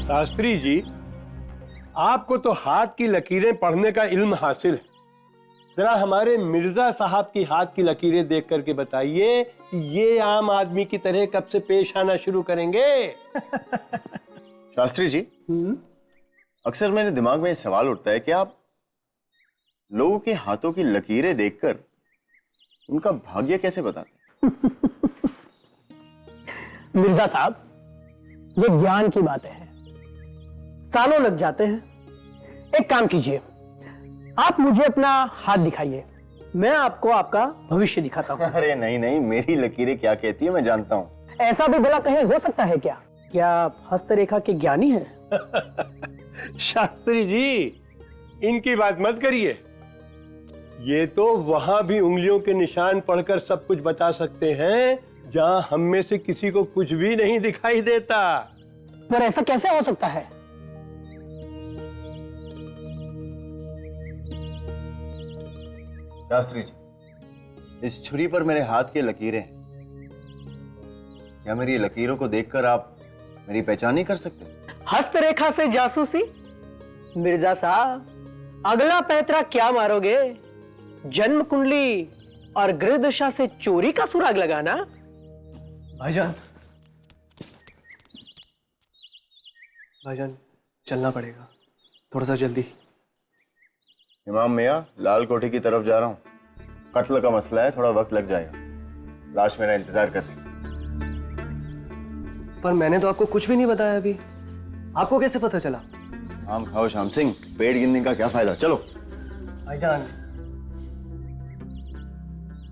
शास्त्री जी, आपको तो हाथ की लकीरें पढ़ने का इल्म हासिल है। जरा हमारे मिर्जा साहब की हाथ की लकीरें देख करके बताइए कि ये आम आदमी की तरह कब से पेश आना शुरू करेंगे। शास्त्री जी, अक्सर मेरे दिमाग में ये सवाल उठता है कि आप लोगों के हाथों की लकीरें देखकर उनका भाग्य कैसे बताते हैं? मिर्जा साहब, ये ज्ञान की बातें हैं, सालों लग जाते हैं। एक काम कीजिए, आप मुझे अपना हाथ दिखाइए, मैं आपको आपका भविष्य दिखाता हूँ। अरे नहीं नहीं, मेरी लकीरें क्या कहती है मैं जानता हूँ। ऐसा भी भला कहीं हो सकता है क्या? क्या आप हस्तरेखा के ज्ञानी हैं? शास्त्री जी, इनकी बात मत करिए। ये तो वहां भी उंगलियों के निशान पढ़कर सब कुछ बता सकते हैं जहां हम में से किसी को कुछ भी नहीं दिखाई देता। पर ऐसा कैसे हो सकता है? शास्त्री जी, इस छुरी पर मेरे हाथ की लकीरें हैं। क्या मेरी लकीरों को देखकर आप मेरी पहचान नहीं कर सकते? हस्तरेखा से जासूसी? मिर्जा साहब, अगला पैतरा क्या मारोगे? जन्म कुंडली और गृह दशा से चोरी का सुराग लगाना? भाईजान, भाईजान चलना पड़ेगा, थोड़ा सा जल्दी। इमाम मियाँ, लाल कोठी की तरफ जा रहा हूँ। कत्ल का मसला है, थोड़ा वक्त लग जाएगा। लाश मेरा इंतजार कर रही। पर मैंने तो आपको कुछ भी नहीं बताया अभी, आपको कैसे पता चला? आम खाओ श्याम सिंह, पेट गिनने का क्या फायदा। चलो। भाईजान,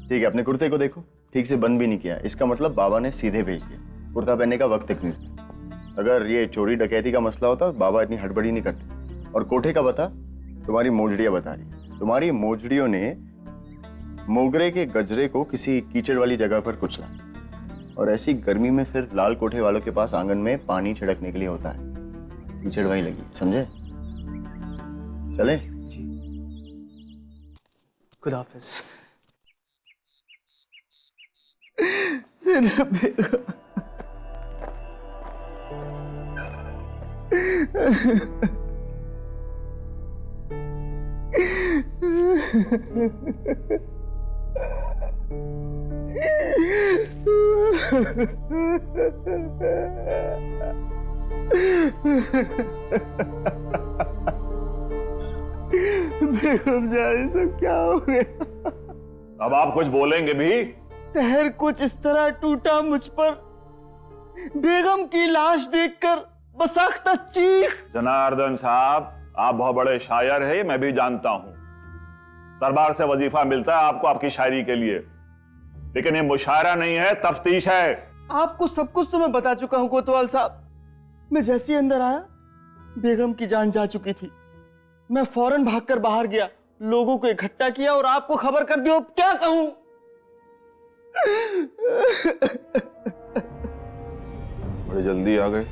ठीक है, अपने कुर्ते को देखो, ठीक से बंद भी नहीं किया। इसका मतलब बाबा ने सीधे भेज दिया। कुर्ता पहनने का वक्त तक नहीं। अगर ये चोरी डकैती का मसला होता बाबा इतनी हड़बड़ी नहीं करते। और कोठे का बता, तुम्हारी मोजड़ियां बता रही है। तुम्हारी मोजड़ियों ने मोगरे के गजरे को किसी कीचड़ वाली जगह पर कुचला, और ऐसी गर्मी में सिर्फ लाल कोठे वालों के पास आंगन में पानी छिड़कने के लिए होता है। कीचड़ वही लगी, समझे? चले। खुदा हाफिज। बेगम जाने से क्या हो गया? अब आप कुछ बोलेंगे भी? कहर कुछ इस तरह टूटा मुझ पर, बेगम की लाश देखकर बसाख्ता चीख। जनार्दन साहब, आप बहुत बड़े शायर हैं, मैं भी जानता हूं। दरबार से वजीफा मिलता है आपको आपकी शायरी के लिए, लेकिन ये मुशायरा नहीं है, तफ्तीश है। आपको सब कुछ तो मैं बता चुका हूं कोतवाल साहब। मैं जैसे ही अंदर आया, बेगम की जान जा चुकी थी। मैं फौरन भागकर बाहर गया, लोगों को इकट्ठा किया और आपको खबर कर दिया। क्या कहूं? बड़ी जल्दी आ गए।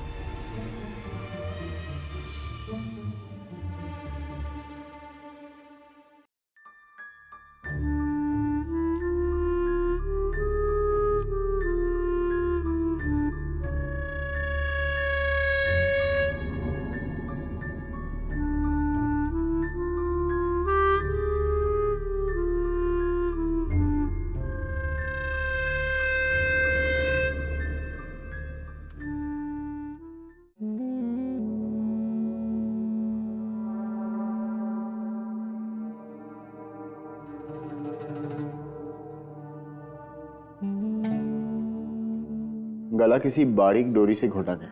गला किसी बारीक डोरी से घोटा गया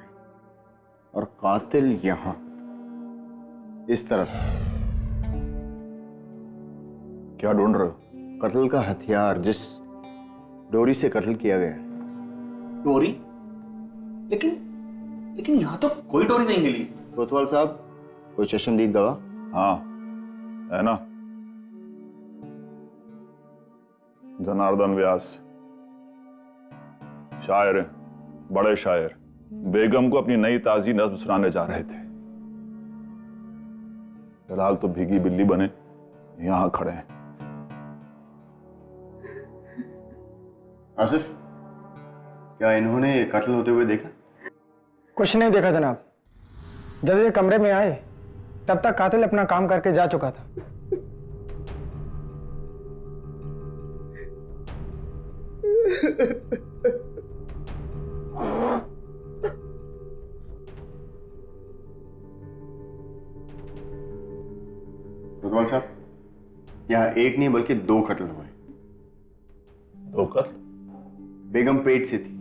और कातिल यहां इस तरफ। क्या ढूंढ रहे हो? कत्ल का हथियार जिस डोरी से कत्ल किया गया। डोरी? लेकिन यहां तो कोई डोरी नहीं मिली। कोतवाल साहब, कोई चश्मदीद गवाह? हाँ है ना, जनार्दन व्यास, शायर हैं, बड़े शायर। बेगम को अपनी नई ताजी नज्म सुनाने जा रहे थे। फिलहाल तो भीगी बिल्ली बने यहां खड़े हैं। आसिफ, क्या इन्होंने कत्ल होते हुए देखा? कुछ नहीं देखा जनाब। जब ये कमरे में आए तब तक कातिल अपना काम करके जा चुका था। कोतवाल साहब, यहाँ एक नहीं बल्कि 2 कत्ल हुए। तो कत्ल? बेगम पेट से थी।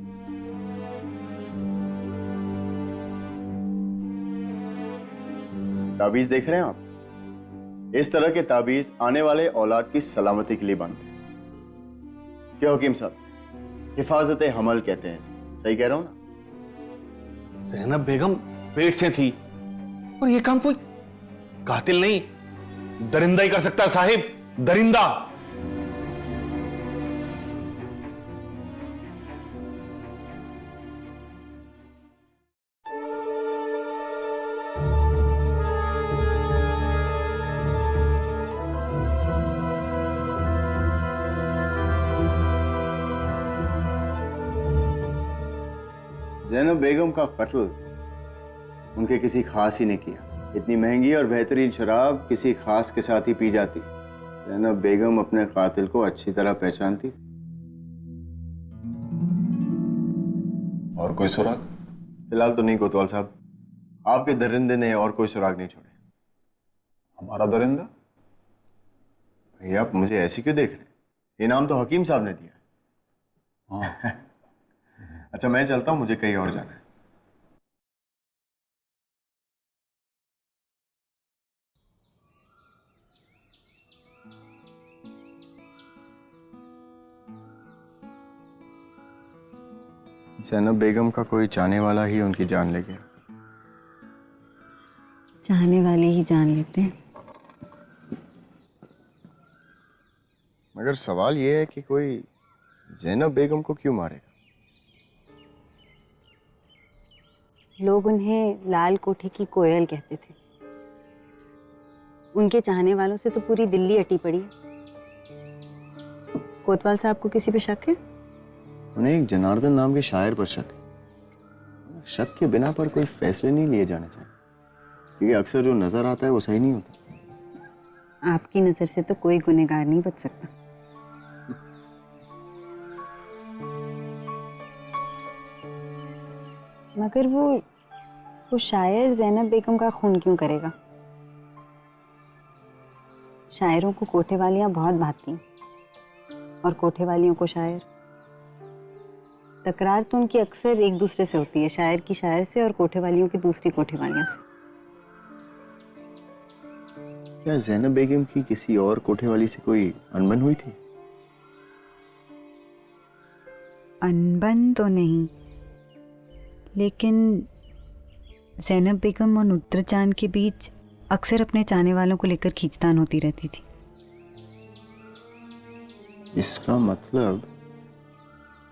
ताबीज देख रहे हैं आप? इस तरह के ताबीज आने वाले औलाद की सलामती के लिए बनते हैं। क्या हकीम साहब, हिफाजत हमल कहते हैं इसे। सही कह रहा हूं ना? ज़ैनब बेगम पेट से थी और ये काम कोई कातिल नहीं, दरिंदा ही कर सकता है साहिब, दरिंदा। ज़ैनब बेगम का कत्ल उनके किसी खास ही ने किया। इतनी महंगी और बेहतरीन शराब किसी खास के साथ ही पी जाती। ज़ैनब बेगम अपने कातिल को अच्छी तरह पहचानती। और कोई सुराग? फिलहाल तो नहीं कोतवाल साहब, आपके दरिंदे ने और कोई सुराग नहीं छोड़े। हमारा दरिंदा? भैया आप मुझे ऐसे क्यों देख रहे हैं? ये नाम तो हकीम साहब ने दिया। हाँ। अच्छा मैं चलता हूं, मुझे कहीं और जाना है। ज़ैनब बेगम का कोई चाहने वाला ही उनकी जान ले गया। चाहने वाले ही जान लेते हैं। मगर सवाल यह है कि कोई ज़ैनब बेगम को क्यों मारेगा? लोग उन्हें लाल कोठे की कोयल कहते थे। उनके चाहने वालों से तो पूरी दिल्ली अटी पड़ी है। कोतवाल साहब को किसी पे शक है? उन्हें एक जनार्दन नाम के शायर पर शक है। शक के बिना पर कोई फैसले नहीं लिए जाने चाहिए, क्योंकि अक्सर जो नजर आता है वो सही नहीं होता। आपकी नजर से तो कोई गुनहगार नहीं बच सकता। मगर वो शायर ज़ैनब बेगम का खून क्यों करेगा? शायरों को कोठे वालियां बहुत भाती और कोठे वालियों को शायर। तकरार तो उनकी अक्सर एक दूसरे से होती है, शायर की शायर से और कोठे वालियों की दूसरी कोठे वालियों से। क्या ज़ैनब बेगम की किसी और कोठे वाली से कोई अनबन हुई थी? अनबन तो नहीं, लेकिन ज़ैनब बेगम और नुसरत जान के बीच अक्सर अपने चाहने वालों को लेकर खींचतान होती रहती थी। इसका मतलब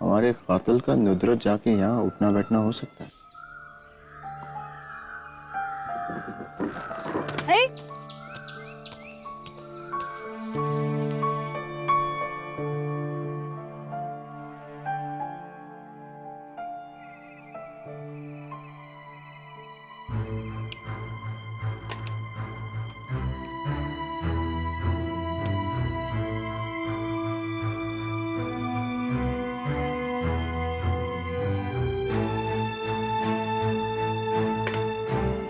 हमारे कातिल का नुसरत जाके यहाँ उठना बैठना हो सकता है। अरे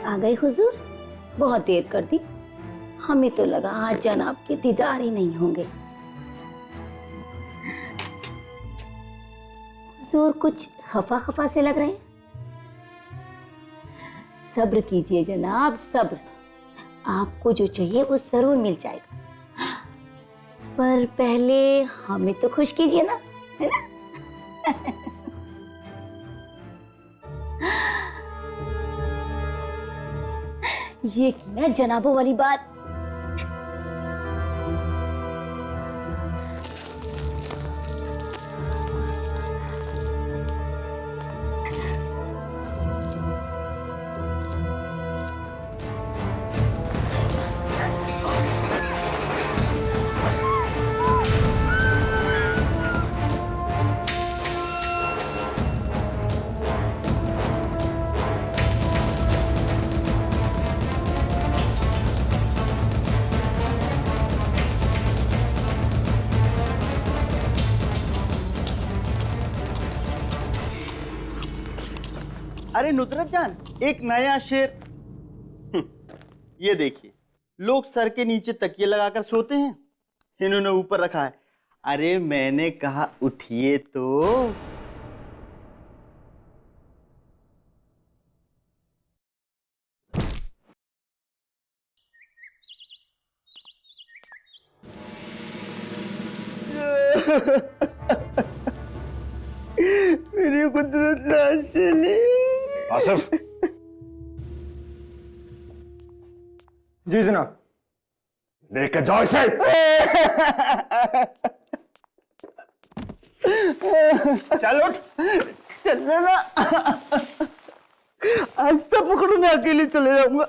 आ गए हुजूर, बहुत देर कर दी। हमें तो लगा आज जनाब के दीदार ही नहीं होंगे। हुजूर कुछ खफा खफा से लग रहे हैं। सब्र कीजिए जनाब, सब्र। आपको जो चाहिए वो जरूर मिल जाएगा, पर पहले हमें तो खुश कीजिए ना, है ना? ये की ना जनाबों वाली बात। अरे नुसरत जान, एक नया शेर। ये देखिए, लोग सर के नीचे तकिए लगाकर सोते हैं, इन्होंने ऊपर रखा है। अरे मैंने कहा उठिए तो। मेरी कुदरत नाश चली। आसिफ, जी जनाब। लेकर जाओ इसे। चल उठ, चल ना। आज तो पकड़ू, मैं अकेले चले जाऊंगा।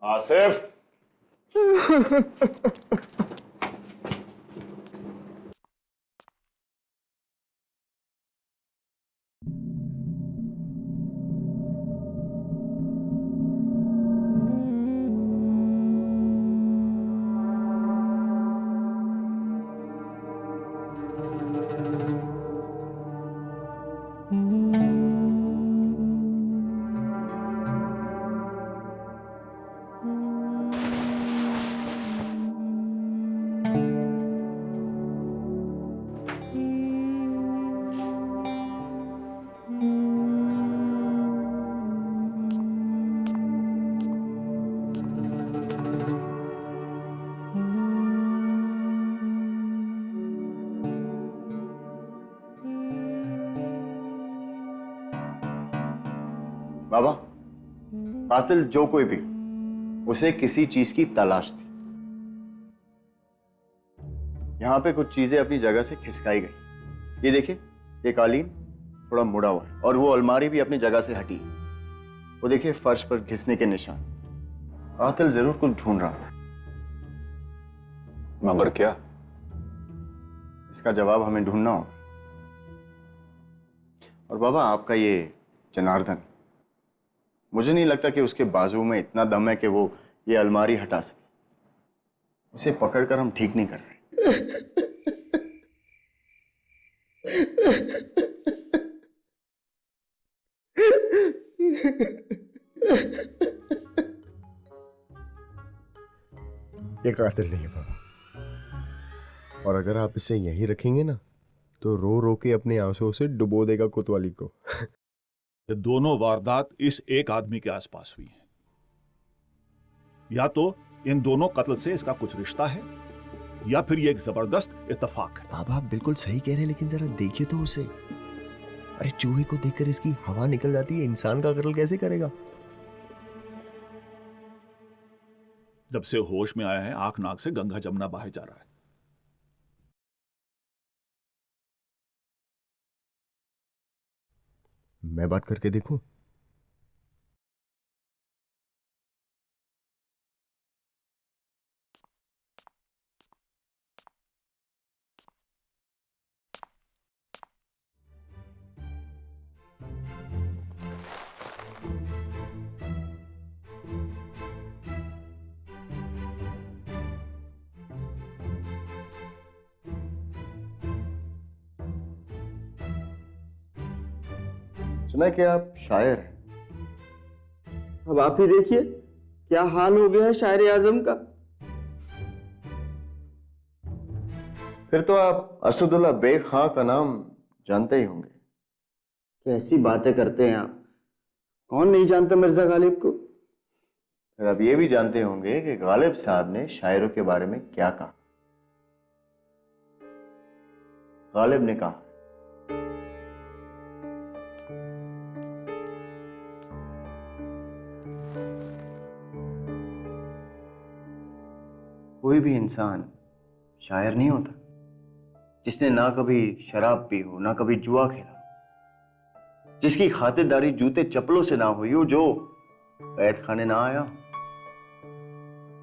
आसिफ, बाबा, कातिल जो कोई भी, उसे किसी चीज की तलाश थी। यहां पे कुछ चीजें अपनी जगह से खिसकाई गई। ये देखिए, ये कालीन थोड़ा मुड़ा हुआ है और वो अलमारी भी अपनी जगह से हटी है। वो देखिए, फर्श पर घिसने के निशान। कातिल जरूर कुछ ढूंढ रहा था, मगर क्या? इसका जवाब हमें ढूंढना होगा। और बाबा, आपका ये जनार्दन, मुझे नहीं लगता कि उसके बाजू में इतना दम है कि वो ये अलमारी हटा सके। उसे पकड़कर हम ठीक नहीं कर रहे। ये कातिल नहीं बाबा, और अगर आप इसे यहीं रखेंगे ना तो रो रो के अपने आंसुओं से डुबो देगा कोतवाली को। ये दोनों वारदात इस एक आदमी के आसपास हुई हैं। या तो इन दोनों कत्ल से इसका कुछ रिश्ता है, या फिर ये एक जबरदस्त इत्तेफाक है। बाबा, आप बिल्कुल सही कह रहे हैं, लेकिन जरा देखिए तो उसे। अरे चूहे को देखकर इसकी हवा निकल जाती है, इंसान का कत्ल कैसे करेगा? जब से होश में आया है, आंख नाक से गंगा जमुना बहे जा रहा है। मैं बात करके देखूं? सुना कि आप शायर हैं। अब आप ही देखिए क्या हाल हो गया है शायर आजम का। फिर तो आप असदुल्ला बेग खां का नाम जानते ही होंगे। कैसी बातें करते हैं आप, कौन नहीं जानता मिर्जा गालिब को। फिर आप ये भी जानते होंगे कि गालिब साहब ने शायरों के बारे में क्या कहा। गालिब ने कहा, कोई भी इंसान शायर नहीं होता जिसने ना कभी शराब पी हो, ना कभी जुआ खेला, जिसकी खातिरदारी जूते चप्पलों से ना हुई हो, जो कैद खाने ना आया।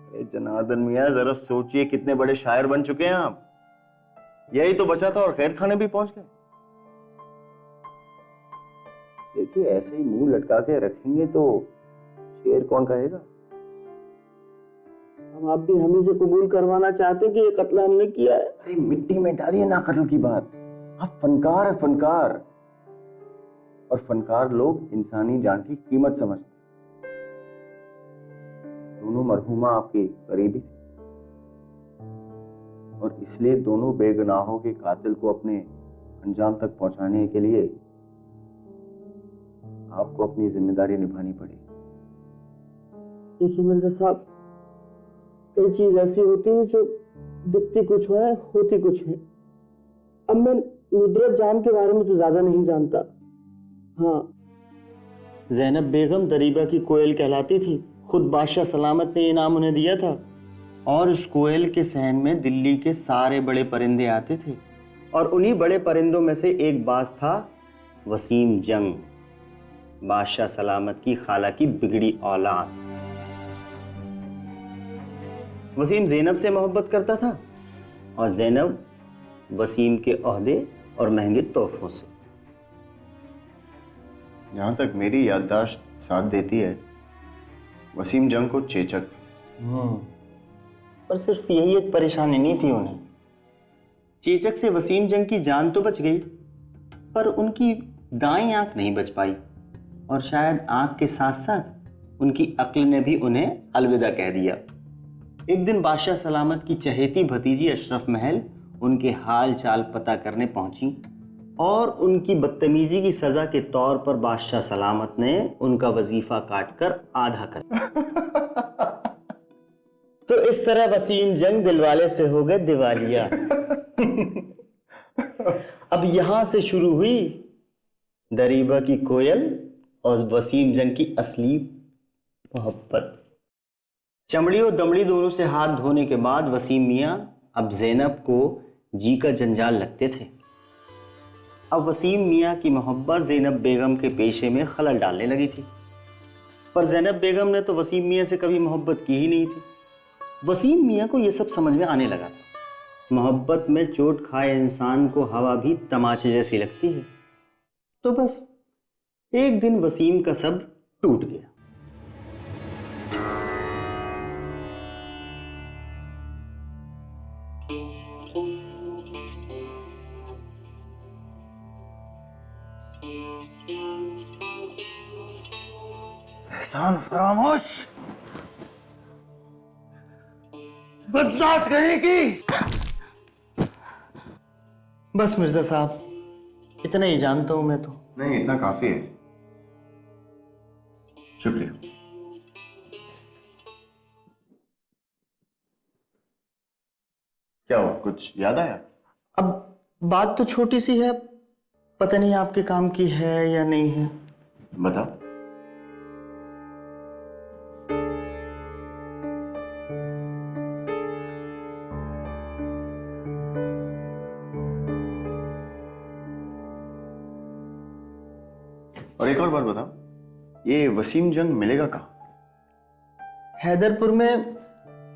अरे जनार्दन मियां, जरा सोचिए कितने बड़े शायर बन चुके हैं आप। यही तो बचा था और कैद खाने भी पहुंच गए। देखिए ऐसे ही मुंह लटका के रखेंगे तो शेर कौन कहेगा? हम आप भी हमें से कबूल करवाना चाहते कि ये कत्ल हमने किया है। अरे मिट्टी में डालिए ना कत्ल की बात। आप फनकार है, फनकार। और फनकार लोग इंसानी जान की कीमत समझते। दोनों मरहुमा आपके करीबी थे और इसलिए दोनों बेगुनाहों के कातिल को अपने अंजाम तक पहुंचाने के लिए आपको अपनी जिम्मेदारी निभानी पड़ी। देखिए मिर्जा साहब, कई चीज ऐसी होती है जो दिखती कुछ है होती कुछ है। अब मैं नुसरत जान के बारे में तो ज्यादा नहीं जानता। हाँ, जैनब बेगम दरीबा की कोयल कहलाती थी। खुद बादशाह सलामत ने ये नाम उन्हें दिया था। और उस कोयल के सहन में दिल्ली के सारे बड़े परिंदे आते थे और उन्हीं बड़े परिंदों में से एक बाज था वसीम जंग, बादशाह सलामत की खाला की बिगड़ी औलाद। वसीम ज़ैनब से मोहब्बत करता था और ज़ैनब वसीम के ओहदे और महंगे तोहफों से। जहां तक मेरी याददाश्त साथ देती है, वसीम जंग को चेचक। पर सिर्फ यही एक परेशानी नहीं थी उन्हें। चेचक से वसीम जंग की जान तो बच गई, पर उनकी दाईं आंख नहीं बच पाई और शायद आंख के साथ साथ उनकी अक्ल ने भी उन्हें अलविदा कह दिया। एक दिन बादशाह सलामत की चहेती भतीजी अशरफ महल उनके हाल चाल पता करने पहुंची और उनकी बदतमीजी की सजा के तौर पर बादशाह सलामत ने उनका वजीफा काटकर आधा कर तो इस तरह वसीम जंग दिलवाले से हो गए दिवालिया। अब यहां से शुरू हुई दरीबा की कोयल और वसीम जंग की असली मोहब्बत। चमड़ी और दमड़ी दोनों से हाथ धोने के बाद वसीम मियां अब ज़ैनब को जी का जंजाल लगते थे। अब वसीम मियां की मोहब्बत ज़ैनब बेगम के पेशे में खलल डालने लगी थी, पर ज़ैनब बेगम ने तो वसीम मियां से कभी मोहब्बत की ही नहीं थी। वसीम मियां को यह सब समझ में आने लगा था। मोहब्बत में चोट खाए इंसान को हवा भी तमाचे जैसी लगती है। तो बस एक दिन वसीम का सब्र टूट गया। फरामोश, बदलात करेगी। बस मिर्जा साहब, इतना ही जानता हूं मैं तो। नहीं, इतना काफी है। शुक्रिया। क्या हुआ, कुछ याद आया? अब बात तो छोटी सी है, पता नहीं आपके काम की है या नहीं है। बताओ। और एक और बात बताओ, ये वसीम जंग मिलेगा कहाँ? हैदरपुर में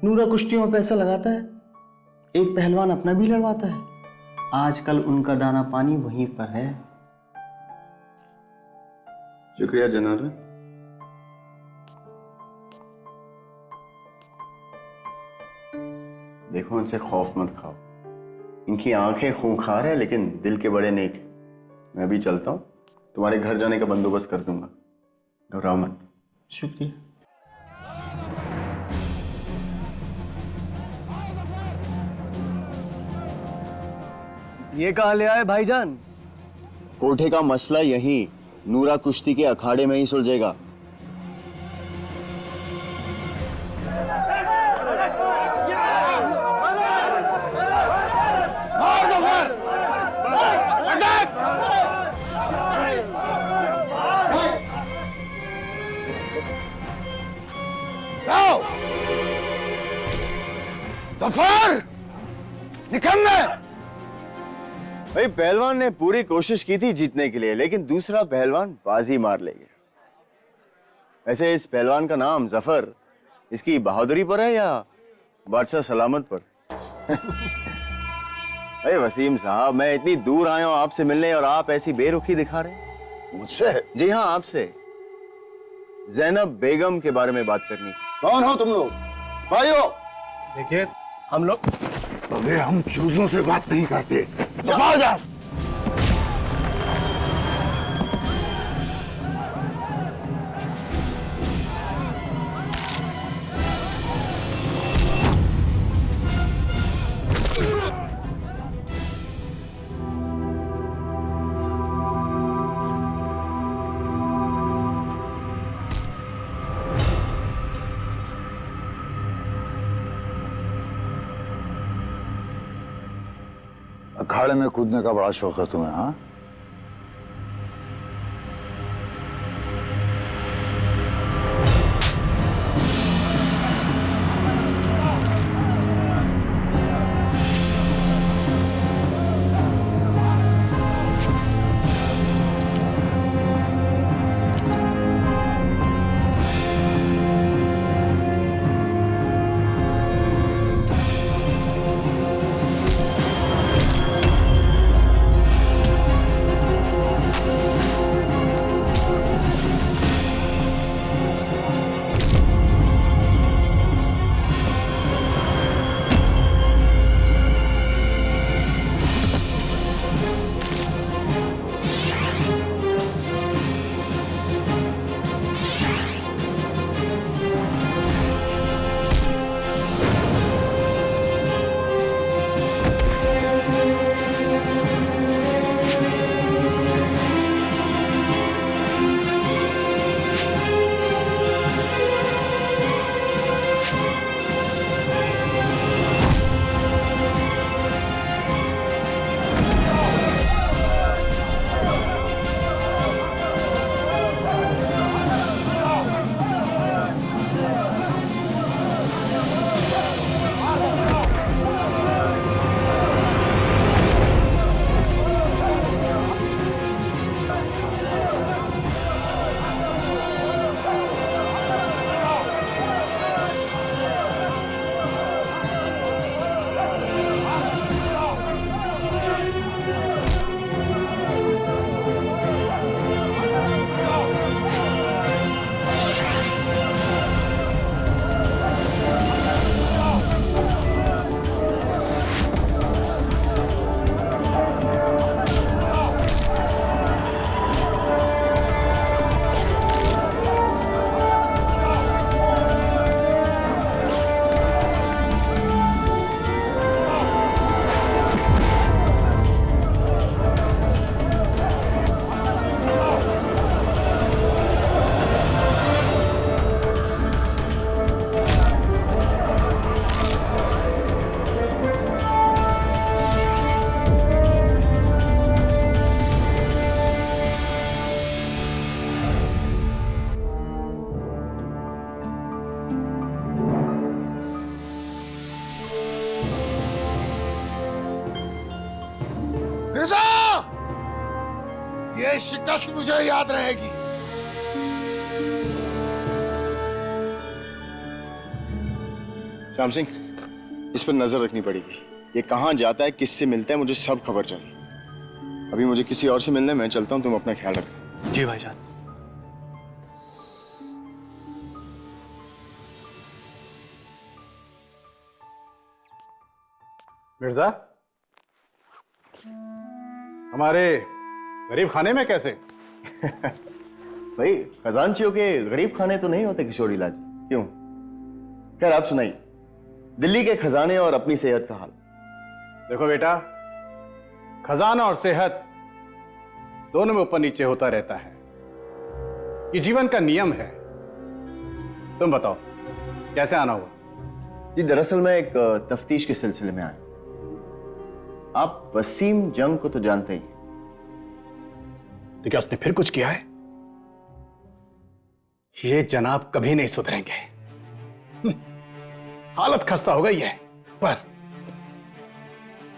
नूरा कुश्तियों में पैसा लगाता है। एक पहलवान अपना भी लड़वाता है। आजकल उनका दाना पानी वहीं पर है। शुक्रिया जनार्दन। देखो, इनसे खौफ मत खाओ। इनकी आंखें खूंखार है लेकिन दिल के बड़े नेक है। मैं भी चलता हूँ, तुम्हारे घर जाने का बंदोबस्त कर दूंगा। घबराओ मत। शुक्रिया। ये कहाँ ले आए भाईजान? कोठे का मसला यही नूरा कुश्ती के अखाड़े में ही सुलझेगा। भाई, पहलवान ने पूरी कोशिश की थी जीतने के लिए, लेकिन दूसरा पहलवान बाजी मार ले गया। वैसे इस पहलवान का नाम जफर इसकी बहादुरी पर है या बादशाह सलामत पर? अरे वसीम साहब, मैं इतनी दूर आया हूं आपसे मिलने और आप ऐसी बेरुखी दिखा रहे हैं। मुझसे? जी हाँ, आपसे। जैनब बेगम के बारे में बात करनी थी। कौन हो तुम लोग? भाइयों, देखिए हम लोग अबे हम चूजों से बात नहीं करते। जाओ जा। अखाड़े में कूदने का बड़ा शौक है तुम्हें, हाँ? ये शिकस्त मुझे याद रहेगी। श्याम सिंह, इस पर नजर रखनी पड़ेगी। ये कहाँ जाता है, किससे मिलता है, मुझे सब खबर चाहिए। अभी मुझे किसी और से मिलना है, मैं चलता हूँ, तुम अपना ख्याल रखना। जी भाईजान। मिर्जा, हमारे गरीब खाने में कैसे? भाई, खजांचियों के गरीब खाने तो नहीं होते किशोरी लाल जी, क्यों? खैर आप सुनाइए, दिल्ली के खजाने और अपनी सेहत का हाल। देखो बेटा, खजाना और सेहत दोनों में ऊपर नीचे होता रहता है, ये जीवन का नियम है। तुम बताओ कैसे आना हुआ? जी दरअसल मैं एक तफ्तीश के सिलसिले में आया। आप वसीम जंग को तो जानते ही हैं। तो क्या उसने फिर कुछ किया है? ये जनाब कभी नहीं सुधरेंगे। हालत खस्ता हो गई है। पर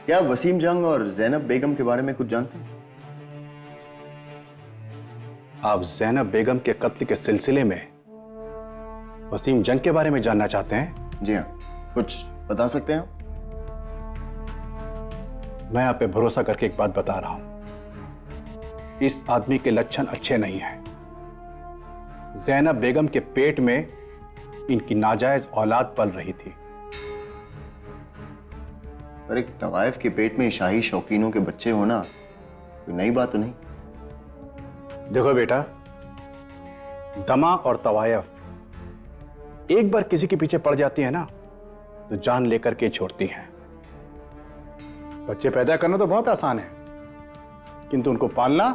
क्या वसीम जंग और जैनब बेगम के बारे में कुछ जानते हैं? आप जैनब बेगम के कत्ल के सिलसिले में वसीम जंग के बारे में जानना चाहते हैं? जी हाँ, कुछ बता सकते हैं आप? मैं आप पे भरोसा करके एक बात बता रहा हूं। इस आदमी के लक्षण अच्छे नहीं हैं। जैनब बेगम के पेट में इनकी नाजायज औलाद पल रही थी। पर एक तवायफ के पेट में शाही शौकीनों के बच्चे होना कोई नई बात तो नहीं। देखो बेटा, दमा और तवायफ एक बार किसी के पीछे पड़ जाती है ना तो जान लेकर के छोड़ती हैं। बच्चे पैदा करना तो बहुत आसान है, किंतु उनको पालना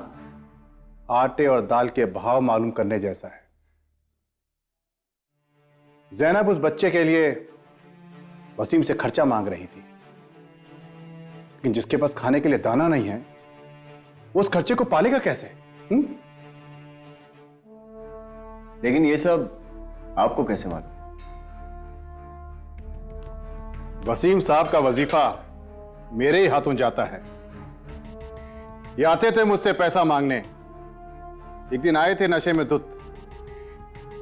आटे और दाल के भाव मालूम करने जैसा है। जैनब उस बच्चे के लिए वसीम से खर्चा मांग रही थी, लेकिन जिसके पास खाने के लिए दाना नहीं है उस खर्चे को पालेगा कैसे? लेकिन ये सब आपको कैसे मालूम? वसीम साहब का वजीफा मेरे ही हाथों जाता है। ये आते थे मुझसे पैसा मांगने, एक दिन आए थे नशे में धुत,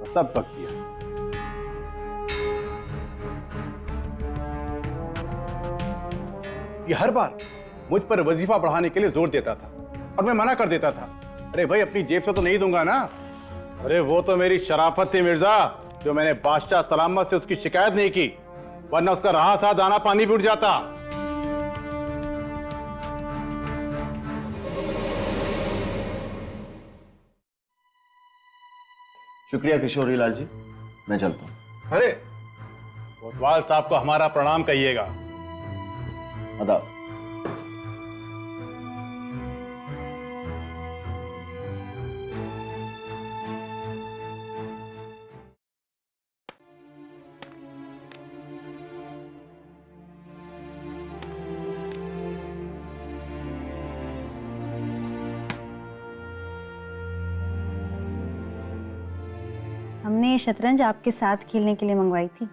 सब बक दिया। ये हर बार मुझ पर वजीफा बढ़ाने के लिए जोर देता था और मैं मना कर देता था। अरे भाई, अपनी जेब से तो नहीं दूंगा ना। अरे वो तो मेरी शराफत थी मिर्जा, जो मैंने बादशाह सलामत से उसकी शिकायत नहीं की, वरना उसका रहा सा दाना पानी भी उड़ जाता। शुक्रिया किशोरी लाल जी, मैं चलता हूं। अरे, कोतवाल साहब को हमारा प्रणाम कहिएगा। आदाब। हमने ये शतरंज आपके साथ खेलने के लिए मंगवाई थी,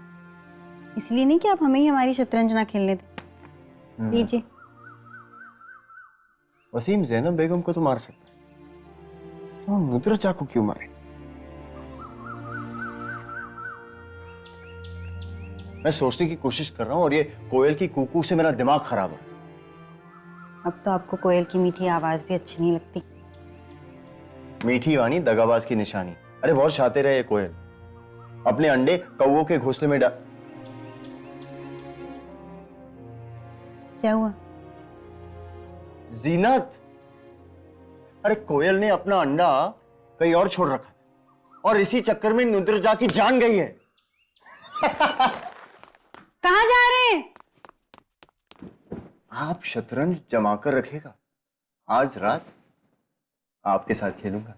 इसलिए नहीं कि आप हमें ही हमारी शतरंज ना खेलने दें। लीजिए। वसीम जैनब बेगम को तो मार सकता है, तो नुदरत जा को क्यों मारे? मैं सोचने की कोशिश कर रहा हूं और ये कोयल की कूकू से मेरा दिमाग खराब है। अब तो आपको कोयल की मीठी आवाज भी अच्छी नहीं लगती। मीठी वानी दगाबाज की निशानी। अरे बहुत शातिर है ये कोयल, अपने अंडे कौवों के घोंसले में क्या हुआ? जीनत, अरे कोयल ने अपना अंडा कहीं और छोड़ रखा था और इसी चक्कर में नुद्रजा की जान गई है। कहां जा रहे हैं? आप शतरंज जमा कर रखेगा, आज रात आपके साथ खेलूंगा।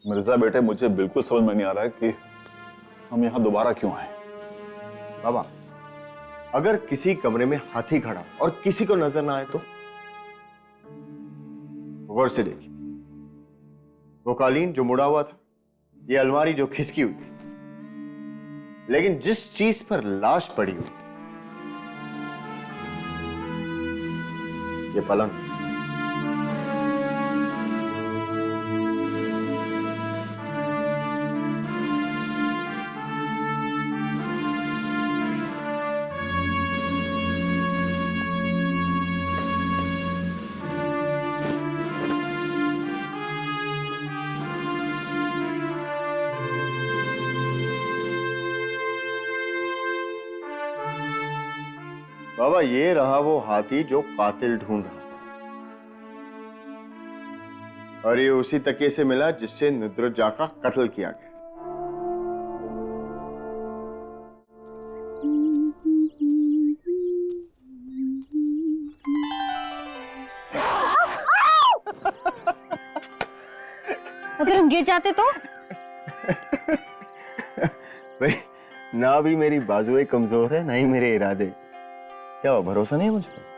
मिर्जा बेटे, मुझे बिल्कुल समझ में नहीं आ रहा है कि हम यहां दोबारा क्यों आए। बाबा, अगर किसी कमरे में हाथी खड़ा और किसी को नजर ना आए तो गौर से देखिए, वो कालीन जो मुड़ा हुआ था, ये अलमारी जो खिसकी हुई थी, लेकिन जिस चीज पर लाश पड़ी हुई, ये पलंग। बाबा, ये रहा वो हाथी जो कातिल ढूंढ रहा था, और ये उसी तकिए से मिला जिससे नुद्रजा का कत्ल किया गया। अगर हम गिर जाते तो? भाई, ना भी मेरी बाजुएं कमजोर है, ना ही मेरे इरादे। क्या हुआ, भरोसा नहीं है मुझ पर?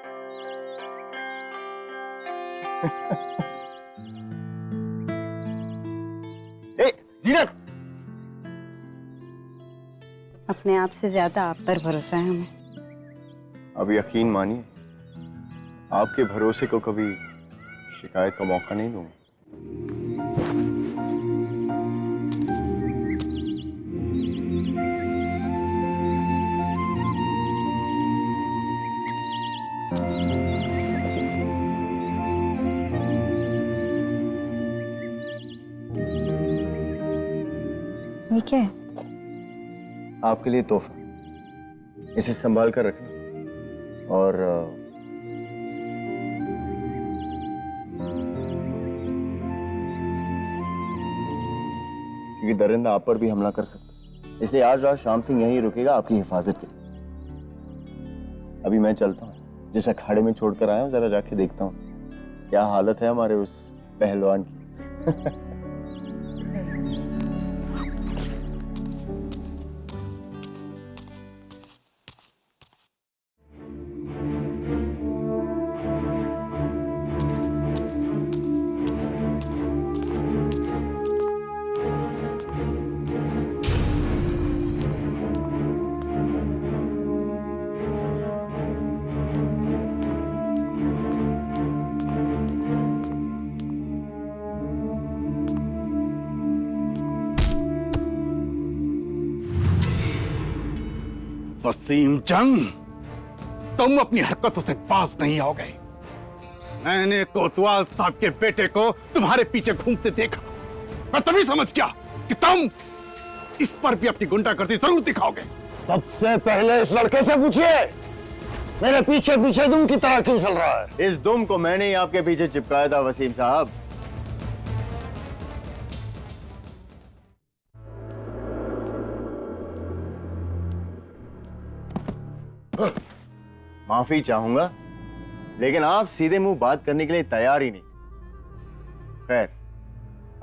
जीनत, अपने आप से ज्यादा आप पर भरोसा है हमें। अब यकीन मानिए, आपके भरोसे को कभी शिकायत का मौका नहीं दूंगा। ये क्या है? आपके लिए तोहफा, इसे संभाल कर रखना। और क्योंकि दरिंदा आप पर भी हमला कर सकता है, इसलिए आज रात श्याम सिंह यहीं रुकेगा आपकी हिफाजत के लिए। अभी मैं चलता हूँ, जिस अखाड़े में छोड़कर आया हूँ जरा जाके देखता हूँ क्या हालत है हमारे उस पहलवान की। वसीम जंग, तुम अपनी हरकतों से बाज नहीं आओगे। मैंने कोतवाल साहब के बेटे को तुम्हारे पीछे घूमते देखा। मैं तभी समझ गया कि तुम इस पर भी अपनी गुंडागर्दी जरूर दिखाओगे। सबसे पहले इस लड़के से पूछिए, मेरे पीछे पीछे दुम की तरह क्यों चल रहा है? इस दुम को मैंने ही आपके पीछे चिपकाया था वसीम साहब। माफी चाहूंगा, लेकिन आप सीधे मुंह बात करने के लिए तैयार ही नहीं। खैर,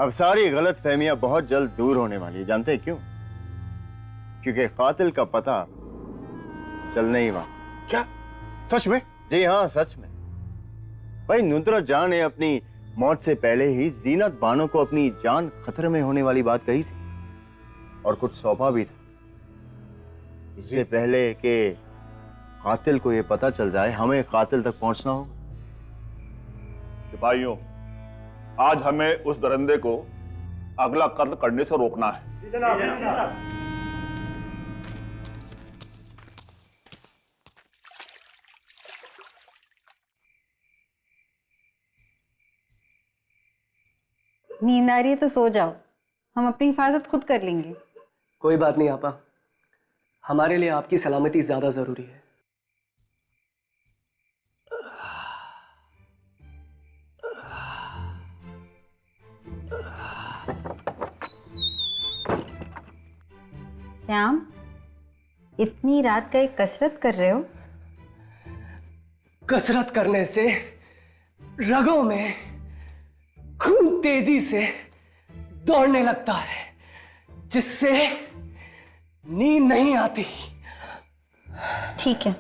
अब सारी गलत फहमियां बहुत जल्द दूर होने वाली है। जानते हैं क्यों? क्योंकि कातिल का पता चलने ही वाला। क्या सच में? जी हाँ, सच में। भाई नुसरत जहां ने अपनी मौत से पहले ही जीनत बानो को अपनी जान खतरे में होने वाली बात कही थी और कुछ सौंपा भी था। इससे पहले कि कातिल को यह पता चल जाए, हमें कातिल तक पहुंचना होगा। सिपाहियों, आज हमें उस दरिंदे को अगला कत्ल करने से रोकना है। नींद आ रही है तो सो जाओ, हम अपनी हिफाजत खुद कर लेंगे। कोई बात नहीं आपा, हमारे लिए आपकी सलामती ज्यादा जरूरी है। श्याम, इतनी रात का एक कसरत कर रहे हो? कसरत करने से रगों में खून तेजी से दौड़ने लगता है, जिससे नींद नहीं आती। ठीक है।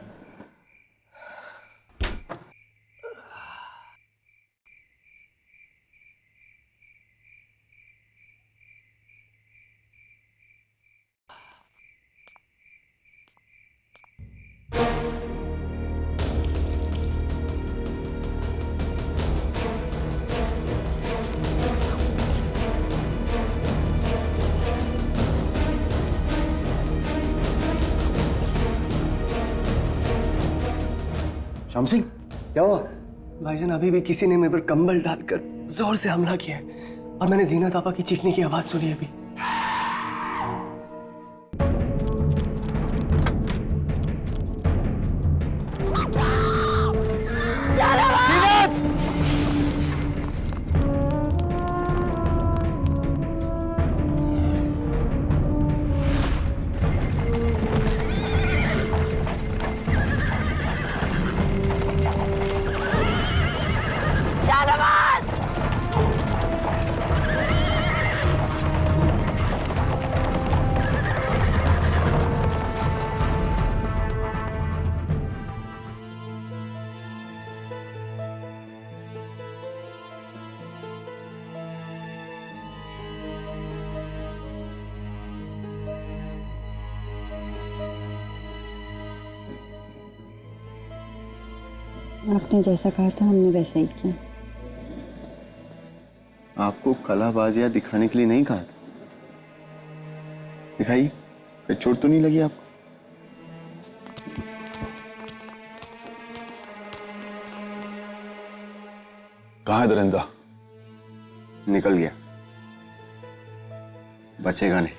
श्याम सिंह, क्या हुआ? भाईजान, अभी भी किसी ने मेरे पर कंबल डालकर जोर से हमला किया है और मैंने जीनत आपा की चीखने की आवाज सुनी अभी। आपने जैसा कहा था हमने वैसा ही किया। आपको कलाबाजियां दिखाने के लिए नहीं कहा था। दिखाइए, कोई चोट तो नहीं लगी आपको? कहाँ है दरिंदा? निकल गया, बचेगा नहीं।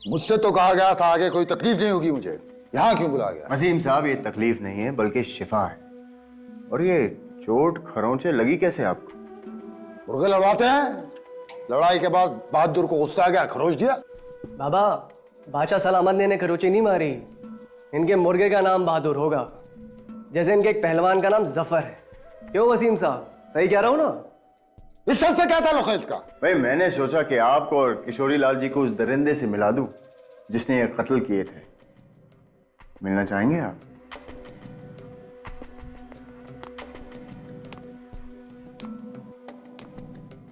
मुझसे तो कहा गया था आगे कोई तकलीफ नहीं होगी मुझे, यहाँ क्यों बुलाया गया? वसीम साहब, ये तकलीफ नहीं है बल्कि शिफा है। और ये चोट खरोंचे लगी कैसे आपको? मुर्गे लड़वाते हैं, लड़ाई के बाद बहादुर को गुस्सा आ गया, खरोच दिया। बाबा, बादशाह सलामत ने खरोची नहीं मारी। इनके मुर्गे का नाम बहादुर होगा, जैसे इनके एक पहलवान का नाम जफर है। क्यों वसीम साहब, सही कह रहा हूं ना? इस सब से क्या ताल्लुक है इसका? भाई मैंने सोचा कि आपको और किशोरी लाल जी को उस दरिंदे से मिला दूं जिसने ये कत्ल किए थे। मिलना चाहेंगे आप?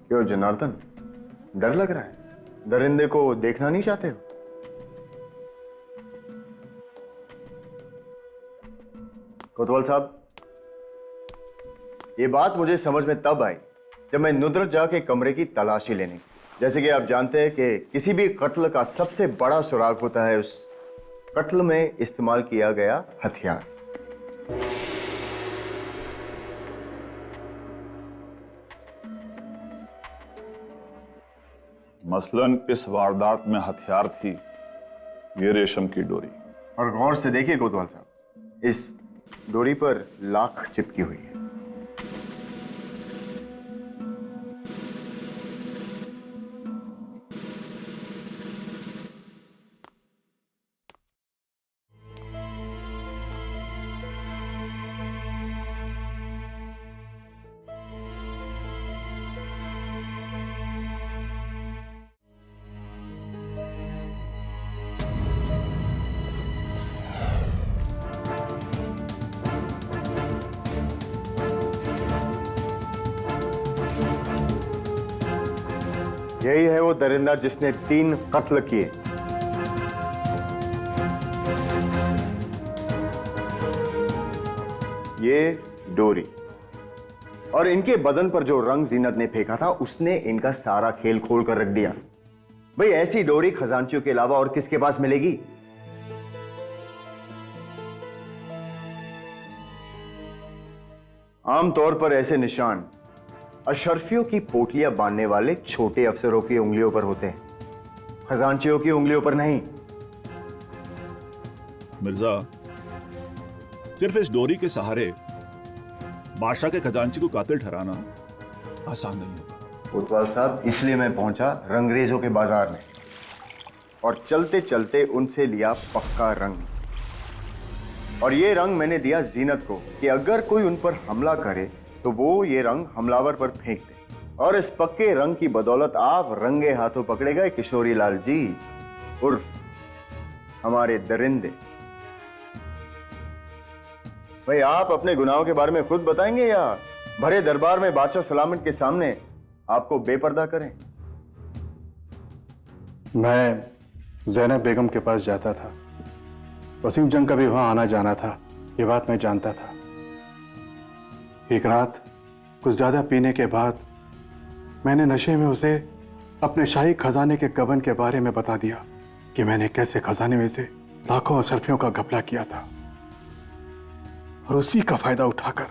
क्यों जनार्दन, डर लग रहा है? दरिंदे को देखना नहीं चाहते हो? कोतवाल साहब, ये बात मुझे समझ में तब आई जब मैं नुदरत जाके कमरे की तलाशी लेने। जैसे कि आप जानते हैं कि किसी भी कत्ल का सबसे बड़ा सुराग होता है उस कत्ल में इस्तेमाल किया गया हथियार। मसलन इस वारदात में हथियार थी ये रेशम की डोरी। और गौर से देखिए कोतवाल साहब, इस डोरी पर लाख चिपकी हुई है। यही है वो दरिंदा जिसने 3 कत्ल किए। ये डोरी और इनके बदन पर जो रंग जीनत ने फेंका था उसने इनका सारा खेल खोल कर रख दिया। भाई ऐसी डोरी खजांचियों के अलावा और किसके पास मिलेगी? आमतौर पर ऐसे निशान अशरफियों की पोटलियां बांधने वाले छोटे अफसरों की उंगलियों पर होते हैं, खजांचियों की उंगलियों पर नहीं। मिर्जा, सिर्फ इस डोरी के सहारे बादशाह के खजांची को कातिल ठहराना आसान नहीं होगा। कोतवाल साहब, इसलिए मैं पहुंचा रंगरेजों के बाजार में और चलते चलते उनसे लिया पक्का रंग। और ये रंग मैंने दिया जीनत को कि अगर कोई उन पर हमला करे तो वो ये रंग हमलावर पर फेंक दे। और इस पक्के रंग की बदौलत आप रंगे हाथों पकड़े गए किशोरी लाल जी उर्फ हमारे दरिंदे। भाई आप अपने गुनाहों के बारे में खुद बताएंगे या भरे दरबार में बादशाह सलामत के सामने आपको बेपर्दा करें? मैं ज़ैनब बेगम के पास जाता था, वसीम जंग का भी वहां आना जाना था, ये बात मैं जानता था। एक रात कुछ ज्यादा पीने के बाद मैंने नशे में उसे अपने शाही खजाने के गबन के बारे में बता दिया कि मैंने कैसे खजाने में से लाखों अशरफियों का घपला किया था। और उसी का फायदा उठाकर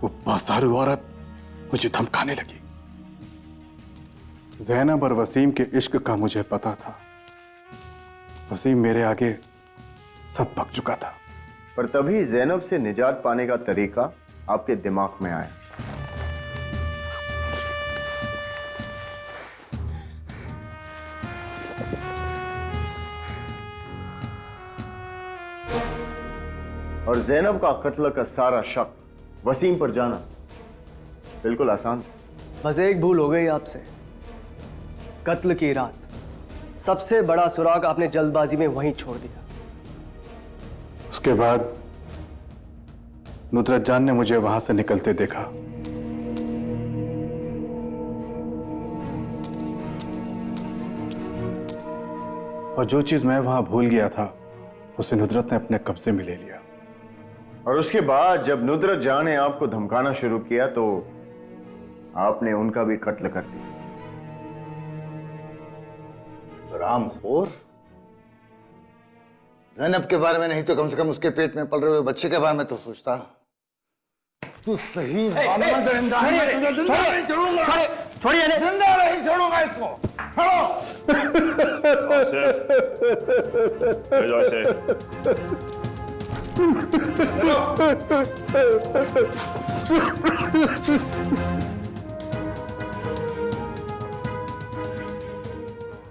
वो बासारू औरत मुझे धमकाने लगी। ज़ैनब और वसीम के इश्क का मुझे पता था। वसीम मेरे आगे सब पक चुका था। पर तभी ज़ैनब से निजात पाने का तरीका आपके दिमाग में आया। और ज़ैनब का कत्ल का सारा शक वसीम पर जाना बिल्कुल आसान था। बस एक भूल हो गई आपसे। कत्ल की रात सबसे बड़ा सुराग आपने जल्दबाजी में वहीं छोड़ दिया। उसके बाद नुदरत जान ने मुझे वहां से निकलते देखा। और जो चीज मैं वहां भूल गया था उसे नुदरत ने अपने कब्जे में ले लिया। और उसके बाद जब नुदरत जान ने आपको धमकाना शुरू किया तो आपने उनका भी कत्ल कर दिया। रामखोर, ज़ैनब के बारे में नहीं तो कम से कम उसके पेट में पल रहे हुए बच्चे के बारे में तो सोचता। तू सही मामला दरिंदा है, मैं तुझे जिंदा नहीं छोड़ूंगा। छोड़िए ना। जिंदा नहीं छोड़ूंगा इसको। छोड़ो।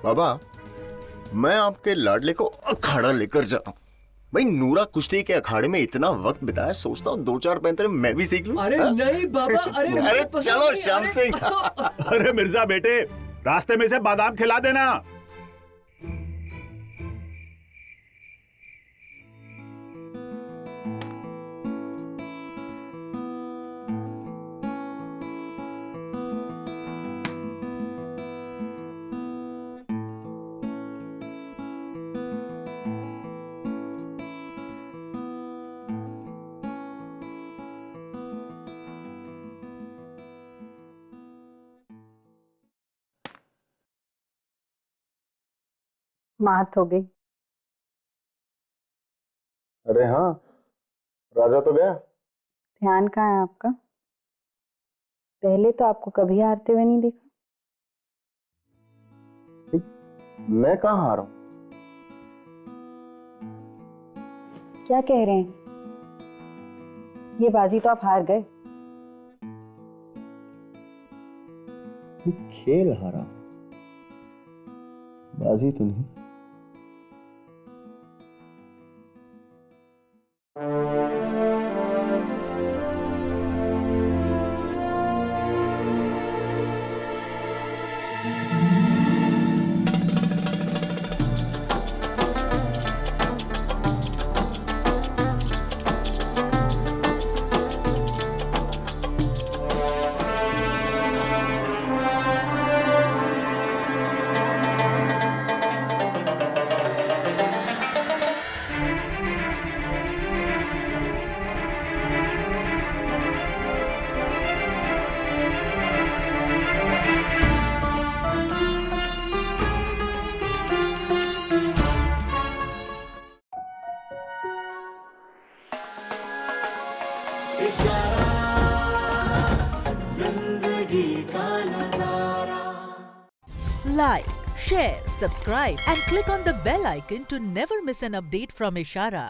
बाबा, मैं आपके लाडले को अखाड़ा लेकर जा रहा हूँ। भाई नूरा कुश्ती के अखाड़े में इतना वक्त बिताया, सोचता हूँ 2-4 पैंतरे मैं भी सीख लूं। अरे नहीं बाबा, अरे चलो श्याम सिंह। अरे मिर्जा बेटे, रास्ते में से बादाम खिला देना। मात हो गई। अरे हाँ, राजा तो गया। ध्यान कहाँ है आपका? पहले तो आपको कभी हारते हुए नहीं देखा। मैं कहाँ हारा हूं? क्या कह रहे हैं? ये बाजी तो आप हार गए। खेल हारा, बाजी तो नहीं। Like, share, subscribe and click on the bell icon to never miss an update from Ishara.